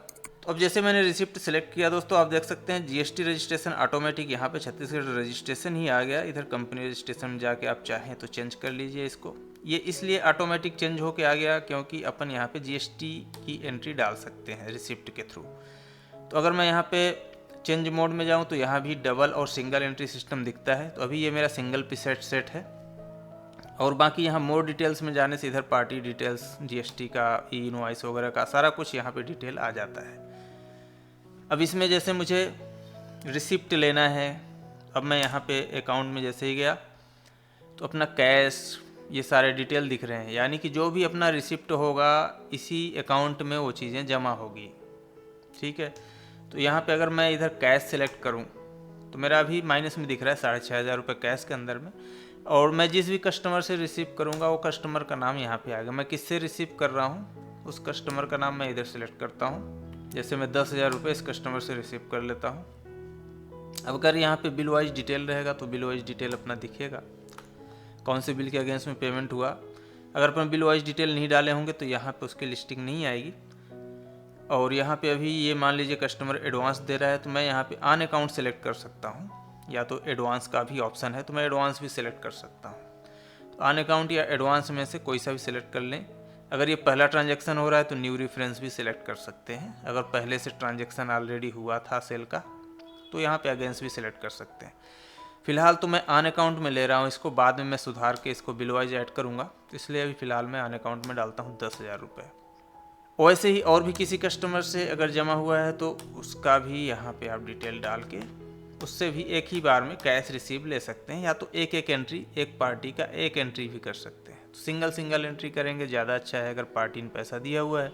Speaker 1: तो अब जैसे मैंने रिसिप्ट सेलेक्ट किया दोस्तों, आप देख सकते हैं जीएसटी रजिस्ट्रेशन ऑटोमेटिक यहाँ पे छत्तीसगढ़ रजिस्ट्रेशन ही आ गया। इधर कंपनी रजिस्ट्रेशन में जाके आप चाहें तो चेंज कर लीजिए इसको। ये इसलिए ऑटोमेटिक चेंज होके आ गया क्योंकि अपन यहाँ पे जीएसटी की एंट्री डाल सकते हैं रिसिप्ट के थ्रू। तो अगर मैं यहाँ पे चेंज मोड में जाऊँ तो यहाँ भी डबल और सिंगल एंट्री सिस्टम दिखता है। तो अभी ये मेरा सिंगल पे सेट है, और बाकी यहाँ मोर डिटेल्स में जाने से इधर पार्टी डिटेल्स, जीएसटी का, ई इनवॉइस वगैरह का सारा कुछ यहाँ पे डिटेल आ जाता है। अब इसमें जैसे मुझे रिसिप्ट लेना है, अब मैं यहाँ पे अकाउंट में जैसे ही गया तो अपना कैश, ये सारे डिटेल दिख रहे हैं, यानी कि जो भी अपना रिसिप्ट होगा इसी अकाउंट में वो चीज़ें जमा होगी। ठीक है, तो यहाँ पे अगर मैं इधर कैश सेलेक्ट करूँ तो मेरा अभी माइनस में दिख रहा है 6,500 रुपये कैश के अंदर में। और मैं जिस भी कस्टमर से रिसीव करूँगा वो कस्टमर का नाम यहाँ पे आएगा। मैं किससे रिसीव कर रहा हूँ उस कस्टमर का नाम मैं इधर सेलेक्ट करता हूँ। जैसे मैं 10,000 रुपये इस कस्टमर से रिसीव कर लेता हूँ। अब अगर यहाँ पे बिल वाइज डिटेल रहेगा तो बिल वाइज डिटेल अपना दिखेगा, कौन से बिल के अगेंस्ट में पेमेंट हुआ। अगर अपन बिल वाइज डिटेल नहीं डाले होंगे तो यहाँ पे उसकी लिस्टिंग नहीं आएगी। और यहाँ पे अभी ये मान लीजिए कस्टमर एडवांस दे रहा है तो मैं यहाँ पे ऑन अकाउंट सेलेक्ट कर सकता हूँ, या तो एडवांस का भी ऑप्शन है तो मैं एडवांस भी सिलेक्ट कर सकता हूँ। तो ऑन अकाउंट या एडवांस में से कोई सा भी सिलेक्ट कर लें। अगर ये पहला ट्रांजैक्शन हो रहा है तो न्यू रेफरेंस भी सिलेक्ट कर सकते हैं। अगर पहले से ट्रांजैक्शन ऑलरेडी हुआ था सेल का तो यहाँ पे अगेंस्ट भी सिलेक्ट कर सकते हैं। फिलहाल तो मैं ऑन अकाउंट में ले रहा हूँ इसको, बाद में मैं सुधार के इसको बिल वाइज ऐड करूँगा, तो इसलिए अभी फ़िलहाल मैं ऑन अकाउंट में डालता हूँ 10,000 रुपये। वैसे ही और भी किसी कस्टमर से अगर जमा हुआ है तो उसका भी यहाँ पे आप डिटेल डाल के उससे भी एक ही बार में कैश रिसीव ले सकते हैं, या तो एक एक एंट्री, एक पार्टी का एक एंट्री भी कर सकते हैं। तो सिंगल एंट्री करेंगे ज़्यादा अच्छा है अगर पार्टी ने पैसा दिया हुआ है।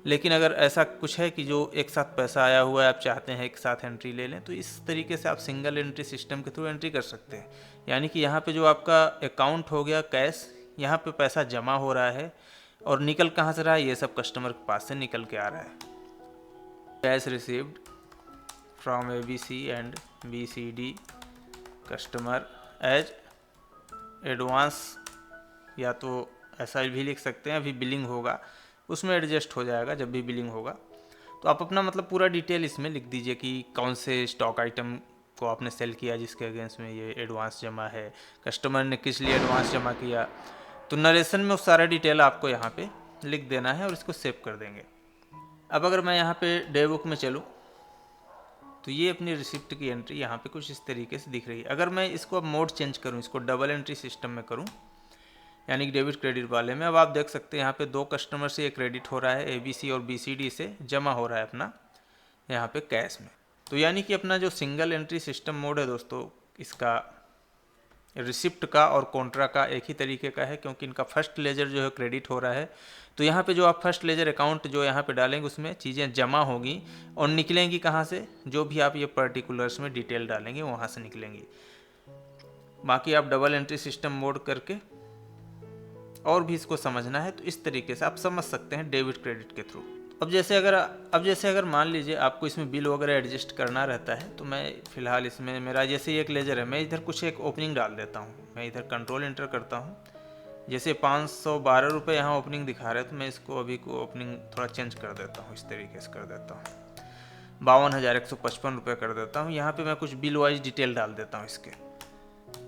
Speaker 1: लेकिन अगर ऐसा कुछ है कि जो एक साथ पैसा आया हुआ है, आप चाहते हैं एक साथ एंट्री ले लें, तो इस तरीके से आप सिंगल एंट्री सिस्टम के थ्रू एंट्री कर सकते हैं। यानी कि यहाँ पे जो आपका अकाउंट हो गया कैश, यहाँ पे पैसा जमा हो रहा है और निकल कहाँ से रहा है, ये सब कस्टमर के पास से निकल के आ रहा है। Cash received from ABC and BCD customer as advance, या तो ऐसा भी लिख सकते हैं। अभी बिलिंग होगा उसमें एडजस्ट हो जाएगा जब भी बिलिंग होगा। तो आप अपना मतलब पूरा डिटेल इसमें लिख दीजिए कि कौन से स्टॉक आइटम को आपने सेल किया जिसके अगेंस्ट में ये एडवांस जमा है, कस्टमर ने किस लिए एडवांस जमा किया। तो नरेशन में वो सारा डिटेल आपको यहाँ पे लिख देना है और इसको सेव कर देंगे। अब अगर मैं यहाँ पे डे बुक में चलूँ तो ये अपनी रिसिप्ट की एंट्री यहाँ पे कुछ इस तरीके से दिख रही है। अगर मैं इसको अब मोड चेंज करूँ, इसको डबल एंट्री सिस्टम में करूँ, यानी कि डेबिट क्रेडिट वाले में, अब आप देख सकते हैं यहाँ पे 2 कस्टमर से ये क्रेडिट हो रहा है, ABC और BCD से जमा हो रहा है अपना यहाँ पे कैश में। तो यानी कि अपना जो सिंगल एंट्री सिस्टम मोड है दोस्तों, इसका रिसिप्ट का और कॉन्ट्रा का एक ही तरीके का है, क्योंकि इनका फर्स्ट लेजर जो है क्रेडिट हो रहा है। तो यहाँ पे जो आप फर्स्ट लेजर अकाउंट जो यहाँ पे डालेंगे उसमें चीज़ें जमा होगी और निकलेंगी कहाँ से, जो भी आप ये पर्टिकुलर्स में डिटेल डालेंगे वहाँ से निकलेंगी। बाकी आप डबल एंट्री सिस्टम मोड करके और भी इसको समझना है तो इस तरीके से आप समझ सकते हैं डेबिट क्रेडिट के थ्रू। अब जैसे अगर मान लीजिए आपको इसमें बिल वगैरह एडजस्ट करना रहता है, तो मैं फ़िलहाल इसमें मेरा जैसे एक लेजर है, मैं इधर कुछ एक ओपनिंग डाल देता हूँ। मैं इधर कंट्रोल एंटर करता हूँ, जैसे 512 रुपये यहाँ ओपनिंग दिखा रहा है, तो मैं इसको अभी को ओपनिंग थोड़ा चेंज कर देता हूँ, इस तरीके से कर देता हूँ 52,155 रुपये कर देता हूँ। यहाँ पर मैं कुछ बिल वाइज डिटेल डाल देता हूँ इसके।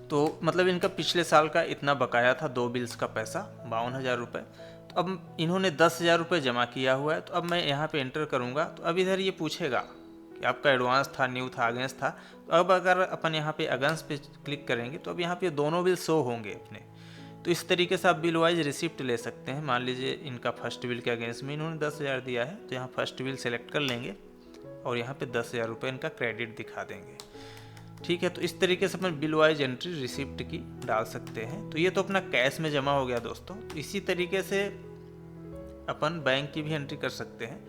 Speaker 1: तो मतलब इनका पिछले साल का इतना बकाया था, 2 बिल्स का पैसा 52,000 रुपये। तो अब इन्होंने 10,000 रुपये जमा किया हुआ है। तो अब मैं यहाँ पे एंटर करूँगा तो अब इधर ये पूछेगा कि आपका एडवांस था, न्यू था, अगेंस्ट था। तो अब अगर अपन यहाँ पे अगेंस्ट पे क्लिक करेंगे तो अब यहाँ पे दोनों बिल शो होंगे अपने। तो इस तरीके से आप बिल वाइज रिसिप्ट ले सकते हैं। मान लीजिए इनका फर्स्ट बिल के अगेंस्ट में इन्होंने 10,000 दिया है, तो यहाँ फर्स्ट बिल सेलेक्ट कर लेंगे और यहाँ पे 10,000 रुपये इनका क्रेडिट दिखा देंगे। ठीक है। तो इस तरीके से अपन बिल वाइज एंट्री रिसिप्ट की डाल सकते हैं। तो ये तो अपना कैश में जमा हो गया दोस्तों। तो इसी तरीके से अपन बैंक की भी एंट्री कर सकते हैं।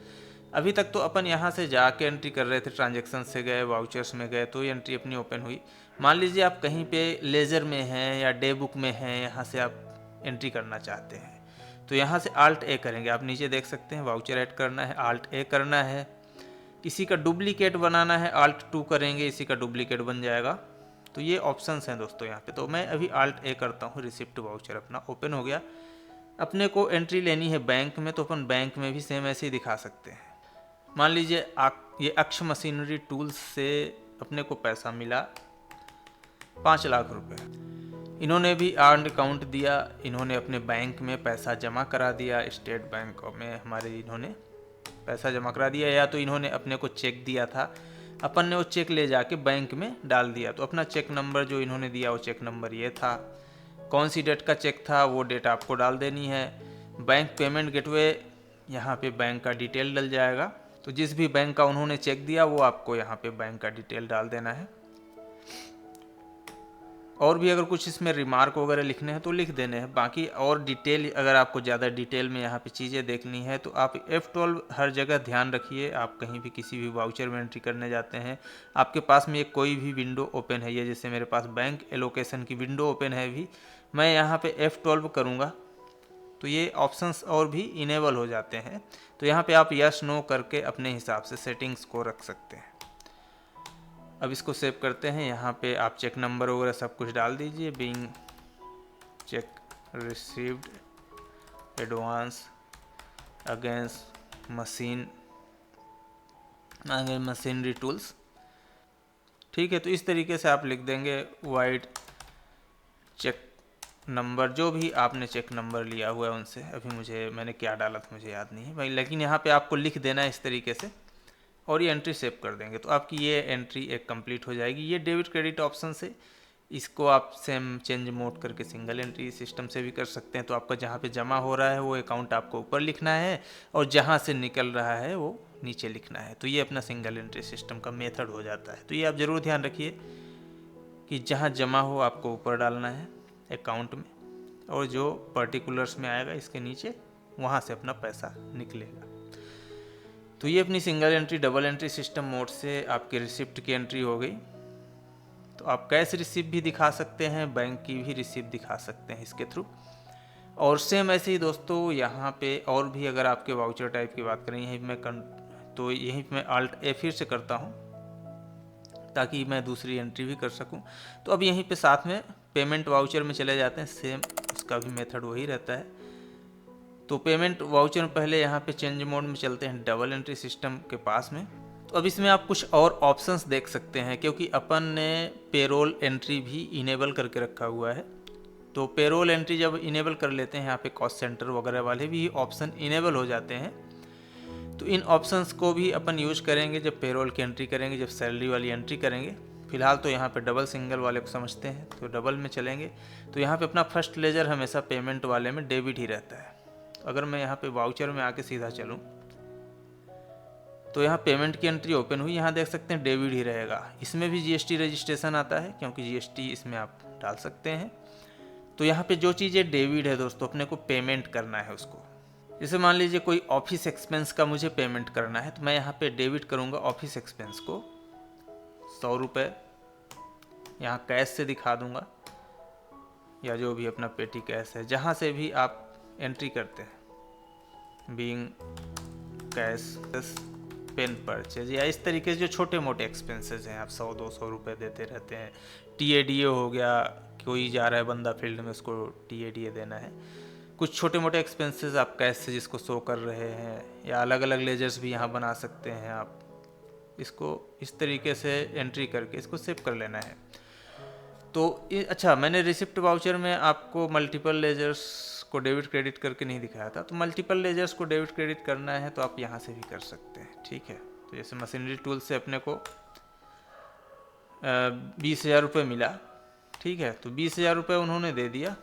Speaker 1: अभी तक तो अपन यहाँ से जाके एंट्री कर रहे थे, ट्रांजैक्शन से गए, वाउचर्स में गए, तो ये एंट्री अपनी ओपन हुई। मान लीजिए आप कहीं पे लेजर में हैं या डे बुक में हैं, यहाँ से आप एंट्री करना चाहते हैं, तो यहाँ से Alt A करेंगे। आप नीचे देख सकते हैं वाउचर ऐड करना है, Alt A करना है। इसी का डुप्लीकेट बनाना है, Alt 2 करेंगे, इसी का डुप्लीकेट बन जाएगा। तो ये ऑप्शंस हैं दोस्तों यहाँ पे। तो मैं अभी Alt A करता हूँ, रिसिप्ट वाउचर अपना ओपन हो गया। अपने को एंट्री लेनी है बैंक में, तो अपन बैंक में भी सेम ऐसे ही दिखा सकते हैं। मान लीजिए ये अक्ष मशीनरी टूल्स से अपने को पैसा मिला 5 लाख रुपए। इन्होंने भी अर्न अकाउंट दिया, इन्होंने अपने बैंक में पैसा जमा करा दिया, स्टेट बैंक में हमारे इन्होंने पैसा जमा करा दिया, या तो इन्होंने अपने को चेक दिया था, अपन ने वो चेक ले जाके बैंक में डाल दिया। तो अपना चेक नंबर जो इन्होंने दिया वो चेक नंबर ये था, कौन सी डेट का चेक था वो डेट आपको डाल देनी है। बैंक पेमेंट गेटवे, यहाँ पे बैंक का डिटेल डल जाएगा। तो जिस भी बैंक का उन्होंने चेक दिया वो आपको यहाँ पे बैंक का डिटेल डाल देना है। और भी अगर कुछ इसमें रिमार्क वगैरह लिखने हैं तो लिख देने हैं। बाकी और डिटेल, अगर आपको ज़्यादा डिटेल में यहाँ पे चीज़ें देखनी है तो आप F12 हर जगह ध्यान रखिए। आप कहीं भी किसी भी वाउचर में एंट्री करने जाते हैं, आपके पास में एक कोई भी विंडो ओपन है, ये जैसे मेरे पास बैंक एलोकेशन की विंडो ओपन है अभी, मैं यहाँ पे F12 करूँगा तो ये ऑप्शंस और भी इनेबल हो जाते हैं। तो यहाँ पे आप यस नो करके अपने हिसाब से सेटिंग्स को रख सकते हैं। अब इसको सेव करते हैं। यहाँ पे आप चेक नंबर वगैरह सब कुछ डाल दीजिए, being check received advance against machinery tools. ठीक है। तो इस तरीके से आप लिख देंगे वाइड चेक नंबर, जो भी आपने चेक नंबर लिया हुआ है उनसे। अभी मैंने क्या डाला था मुझे याद नहीं है भाई, लेकिन यहाँ पे आपको लिख देना है इस तरीके से और ये एंट्री सेव कर देंगे तो आपकी ये एंट्री एक कंप्लीट हो जाएगी। ये डेबिट क्रेडिट ऑप्शन से इसको आप सेम चेंज मोड करके सिंगल एंट्री सिस्टम से भी कर सकते हैं। तो आपका जहाँ पे जमा हो रहा है वो अकाउंट आपको ऊपर लिखना है और जहाँ से निकल रहा है वो नीचे लिखना है। तो ये अपना सिंगल एंट्री सिस्टम का मेथड हो जाता है। तो ये आप ज़रूर ध्यान रखिए कि जहाँ जमा हो आपको ऊपर डालना है अकाउंट में, और जो पर्टिकुलर्स में आएगा इसके नीचे वहाँ से अपना पैसा निकलेगा। तो ये अपनी single entry double entry system mode से आपके रिसिप्ट की एंट्री हो गई। तो आप कैश रिसिप्ट भी दिखा सकते हैं, बैंक की भी रिसिप्ट दिखा सकते हैं इसके थ्रू। और सेम ऐसे ही दोस्तों यहाँ पे और भी अगर आपके वाउचर टाइप की बात करें, यहीं पे मैं Alt A फिर से करता हूँ ताकि मैं दूसरी एंट्री भी कर सकूँ। तो अब यहीं पे साथ में पेमेंट वाउचर में चले जाते हैं, सेम उसका भी मेथड वही रहता है। तो पेमेंट वाउचर में पहले यहाँ पे चेंज मोड में चलते हैं डबल एंट्री सिस्टम के पास में। तो अब इसमें आप कुछ और ऑप्शंस देख सकते हैं, क्योंकि अपन ने पेरोल एंट्री भी इनेबल करके रखा हुआ है। तो पेरोल एंट्री जब इनेबल कर लेते हैं, यहाँ पे कॉस्ट सेंटर वगैरह वाले भी ऑप्शन इनेबल हो जाते हैं। तो इन ऑप्शंस को भी अपन यूज करेंगे जब पेरोल की एंट्री करेंगे, जब सैलरी वाली एंट्री करेंगे। फिलहाल तो यहाँ पे डबल सिंगल वाले को समझते हैं, तो डबल में चलेंगे। तो यहाँ पे अपना फर्स्ट लेजर हमेशा पेमेंट वाले में डेबिट ही रहता है। अगर मैं यहाँ पे वाउचर में आके सीधा चलूँ तो यहाँ पेमेंट की एंट्री ओपन हुई, यहाँ देख सकते हैं डेबिट ही रहेगा। इसमें भी GST रजिस्ट्रेशन आता है, क्योंकि GST इसमें आप डाल सकते हैं। तो यहाँ पे जो चीज़ें डेबिट है दोस्तों, अपने को पेमेंट करना है उसको। जैसे मान लीजिए कोई ऑफिस एक्सपेंस का मुझे पेमेंट करना है, तो मैं यहाँ पे डेबिट करूँगा ऑफिस एक्सपेंस को 100 रुपये, यहाँ कैश से दिखा दूँगा, या जो भी अपना पेटी कैश है, जहाँ से भी आप एंट्री करते हैं, बीइंग कैश पेन परचेज, या इस तरीके से जो छोटे मोटे एक्सपेंसेस हैं, आप 100-200 रुपये देते रहते हैं। TADA हो गया, कोई जा रहा है बंदा फील्ड में, उसको TADA देना है। कुछ छोटे मोटे एक्सपेंसेस आप कैश से जिसको शो कर रहे हैं, या अलग अलग लेजर्स भी यहाँ बना सकते हैं आप। इसको इस तरीके से एंट्री करके इसको सेव कर लेना है। तो अच्छा, मैंने रिसिप्ट वाउचर में आपको मल्टीपल लेजर्स को डेबिट क्रेडिट करके नहीं दिखाया था। तो मल्टीपल लेजर्स को डेबिट क्रेडिट करना है तो आप यहाँ से भी कर सकते हैं। ठीक है। तो जैसे मशीनरी टूल से अपने को 20,000 रुपये मिला, ठीक है, तो 20,000 रुपये उन्होंने दे दिया,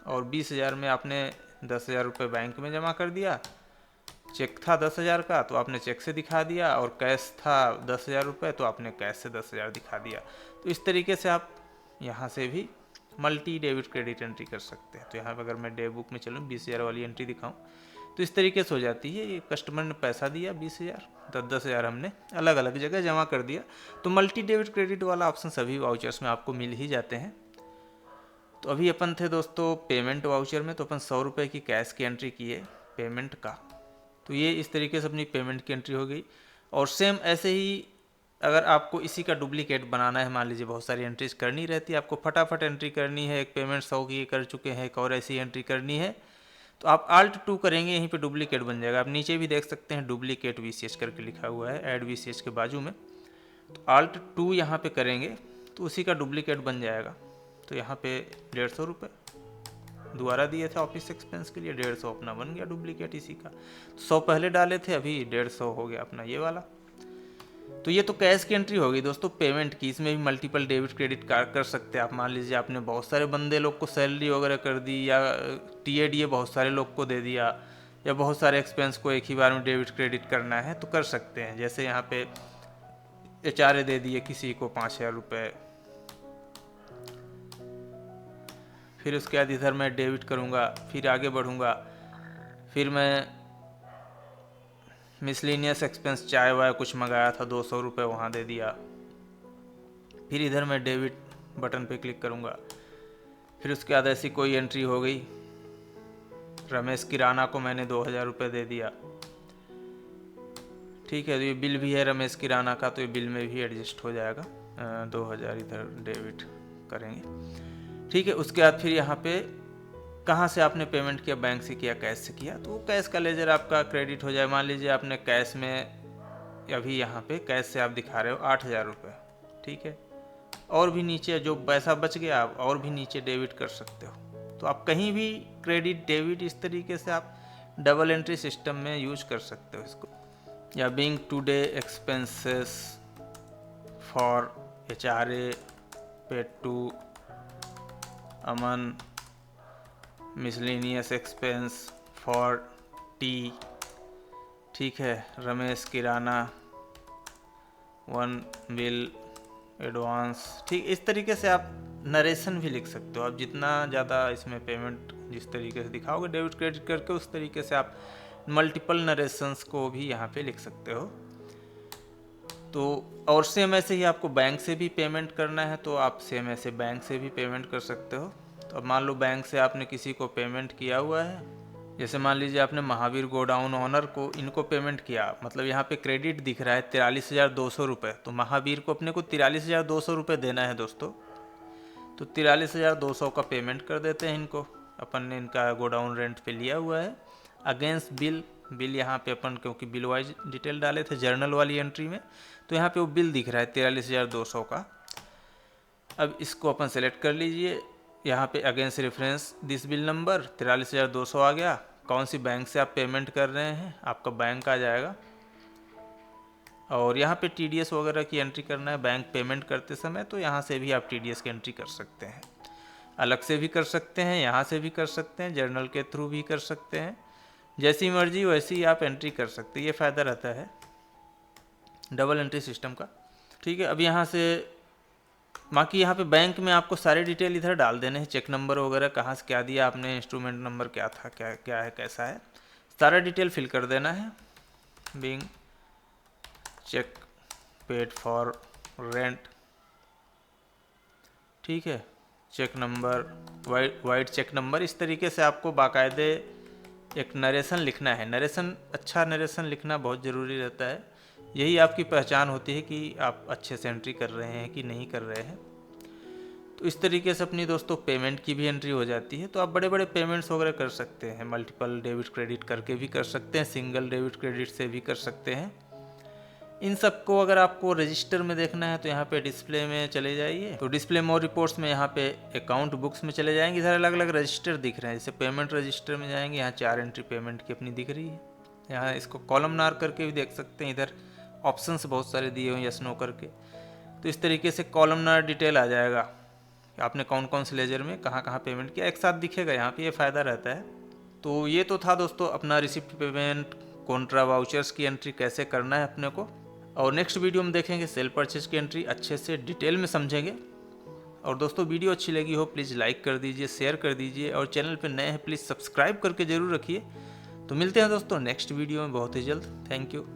Speaker 1: और 20,000 में आपने 10,000 रुपये बैंक में जमा कर दिया। चेक था 10,000 का तो आपने चेक से दिखा दिया, और कैश था 10,000 रुपये तो आपने कैश से 10,000 दिखा दिया। तो इस तरीके से आप यहाँ से भी मल्टी डेबिट क्रेडिट एंट्री कर सकते हैं। तो यहाँ पर अगर मैं डे बुक में चलूँ 20,000 वाली एंट्री दिखाऊँ तो इस तरीके से हो जाती है। ये कस्टमर ने पैसा दिया 20,000, 10,000 हमने अलग अलग जगह जमा कर दिया। तो मल्टी डेबिट क्रेडिट वाला ऑप्शन सभी वाउचर्स में आपको मिल ही जाते हैं। तो अभी अपन थे दोस्तों पेमेंट वाउचर में, तो अपन 100 रुपये की कैश की एंट्री किए पेमेंट का। तो ये इस तरीके से अपनी पेमेंट की एंट्री हो गई। और सेम ऐसे ही अगर आपको इसी का डुप्लीकेट बनाना है, मान लीजिए बहुत सारी एंट्रीज करनी रहती है, आपको फटाफट एंट्री करनी है, एक पेमेंट 100 की कर चुके हैं, एक और ऐसी एंट्री करनी है, तो आप Alt 2 करेंगे, यहीं पे डुप्लीकेट बन जाएगा। आप नीचे भी देख सकते हैं डुप्लीकेट VCH करके लिखा हुआ है ऐड VCH के बाजू में। तो Alt 2 यहाँ पे करेंगे तो उसी का डुप्लीकेट बन जाएगा। तो यहाँ पे 150 रुपये दोबारा दिए थे ऑफिस एक्सपेंस के लिए, 150 अपना बन गया डुप्लीकेट इसी का। 100 पहले डाले थे, अभी 150 हो गया अपना ये वाला। तो ये तो कैश की एंट्री हो गई दोस्तों पेमेंट की। इसमें भी मल्टीपल डेबिट क्रेडिट कार्ड कर सकते हैं आप। मान लीजिए आपने बहुत सारे बंदे लोग को सैलरी वगैरह कर दी, या TADA बहुत सारे लोग को दे दिया, या बहुत सारे एक्सपेंस को एक ही बार में डेबिट क्रेडिट करना है तो कर सकते हैं। जैसे यहाँ पे HRA दे दिए किसी को 5,000 रुपये, फिर उसके बाद इधर मैं डेबिट करूँगा, फिर आगे बढ़ूँगा, फिर मैं मिसलिनियस एक्सपेंस चाय वाय कुछ मंगाया था 200 रुपये वहाँ दे दिया, फिर इधर मैं डेबिट बटन पे क्लिक करूँगा। फिर उसके बाद ऐसी कोई एंट्री हो गई, रमेश किराना को मैंने 2,000 रुपये दे दिया, ठीक है। तो ये बिल भी है रमेश किराना का, तो ये बिल में भी एडजस्ट हो जाएगा, 2,000 इधर डेबिट करेंगे, ठीक है। उसके बाद फिर यहाँ पे कहाँ से आपने पेमेंट किया, बैंक से किया, कैश से किया, तो कैश का लेजर आपका क्रेडिट हो जाए। मान लीजिए आपने कैश में अभी यहाँ पे कैश से आप दिखा रहे हो 8,000 रुपये, ठीक है। और भी नीचे जो पैसा बच गया आप और भी नीचे डेबिट कर सकते हो। तो आप कहीं भी क्रेडिट डेबिट इस तरीके से आप डबल एंट्री सिस्टम में यूज कर सकते हो इसको। या being today expenses for HRA paid to Aman, miscellaneous expense for tea, ठीक है, रमेश किराना 1 बिल एडवांस, ठीक। इस तरीके से आप नरेशन भी लिख सकते हो। आप जितना ज़्यादा इसमें पेमेंट जिस तरीके से दिखाओगे डेबिट क्रेडिट करके, उस तरीके से आप मल्टीपल नरेशंस को भी यहाँ पे लिख सकते हो। तो और सेम ऐसे ही आपको बैंक से भी पेमेंट करना है तो आप सेम ऐसे बैंक से भी पेमेंट कर सकते हो। तो अब मान लो बैंक से आपने किसी को पेमेंट किया हुआ है, जैसे मान लीजिए आपने महावीर गोडाउन ओनर को इनको पेमेंट किया, मतलब यहाँ पे क्रेडिट दिख रहा है 43,200 रुपये, तो महावीर को अपने को 43,200 रुपये देना है दोस्तों। तो 43,200 का पेमेंट कर देते हैं इनको, अपन ने इनका गोडाउन रेंट पे लिया हुआ है। अगेंस्ट बिल यहाँ पे अपन क्योंकि बिल वाइज डिटेल डाले थे जर्नल वाली एंट्री में, तो यहाँ पे वो बिल दिख रहा है 43,200 का। अब इसको अपन सेलेक्ट कर लीजिए, यहाँ पे against reference this bill number 43,200 आ गया। कौन सी बैंक से आप पेमेंट कर रहे हैं आपका बैंक आ जाएगा, और यहाँ पे TDS वगैरह की एंट्री करना है बैंक पेमेंट करते समय, तो यहाँ से भी आप TDS की एंट्री कर सकते हैं। अलग से भी कर सकते हैं, यहाँ से भी कर सकते हैं, जर्नल के थ्रू भी कर सकते हैं, जैसी मर्जी वैसी ही आप एंट्री कर सकते हैं। ये फ़ायदा रहता है डबल एंट्री सिस्टम का, ठीक है। अब यहाँ से बाकी यहाँ पे बैंक में आपको सारे डिटेल इधर डाल देने हैं, चेक नंबर वगैरह कहाँ से क्या दिया आपने, इंस्ट्रूमेंट नंबर क्या था, क्या है कैसा है, सारा डिटेल फिल कर देना है। Being cheque paid for rent, ठीक है, cheque number white cheque number. इस तरीके से आपको बाकायदे एक नरेशन लिखना है। नरेशन, अच्छा नरेशन लिखना बहुत ज़रूरी रहता है। यही आपकी पहचान होती है कि आप अच्छे से एंट्री कर रहे हैं कि नहीं कर रहे हैं। तो इस तरीके से अपनी दोस्तों पेमेंट की भी एंट्री हो जाती है। तो आप बड़े बड़े पेमेंट्स वगैरह कर सकते हैं, मल्टीपल डेबिट क्रेडिट करके भी कर सकते हैं, सिंगल डेबिट क्रेडिट से भी कर सकते हैं। इन सबको अगर आपको रजिस्टर में देखना है तो यहाँ पे डिस्प्ले में चले जाइए, तो डिस्प्ले मोर रिपोर्ट्स में यहाँ पे अकाउंट बुक्स में चले जाएंगे। इधर अलग अलग रजिस्टर दिख रहे हैं, जैसे पेमेंट रजिस्टर में जाएंगे, यहाँ 4 एंट्री पेमेंट की अपनी दिख रही है। यहाँ इसको कॉलमनार करके भी देख सकते हैं, इधर ऑप्शंस बहुत सारे दिए हुए हैं यस नो करके। तो इस तरीके से कॉलमनार डिटेल आ जाएगा, आपने कौन कौन से लेजर में कहाँ कहाँ पेमेंट किया, एक साथ दिखेगा यहाँ पे, ये फ़ायदा रहता है। तो ये तो था दोस्तों अपना रिसिप्ट पेमेंट कॉन्ट्रा वाउचर्स की एंट्री कैसे करना है अपने को, और नेक्स्ट वीडियो में देखेंगे सेल परचेज की एंट्री, अच्छे से डिटेल में समझेंगे। और दोस्तों वीडियो अच्छी लगी हो प्लीज़ लाइक कर दीजिए, शेयर कर दीजिए, और चैनल पर नए हैं प्लीज़ सब्सक्राइब करके ज़रूर रखिए। तो मिलते हैं दोस्तों नेक्स्ट वीडियो में बहुत ही जल्द। Thank you.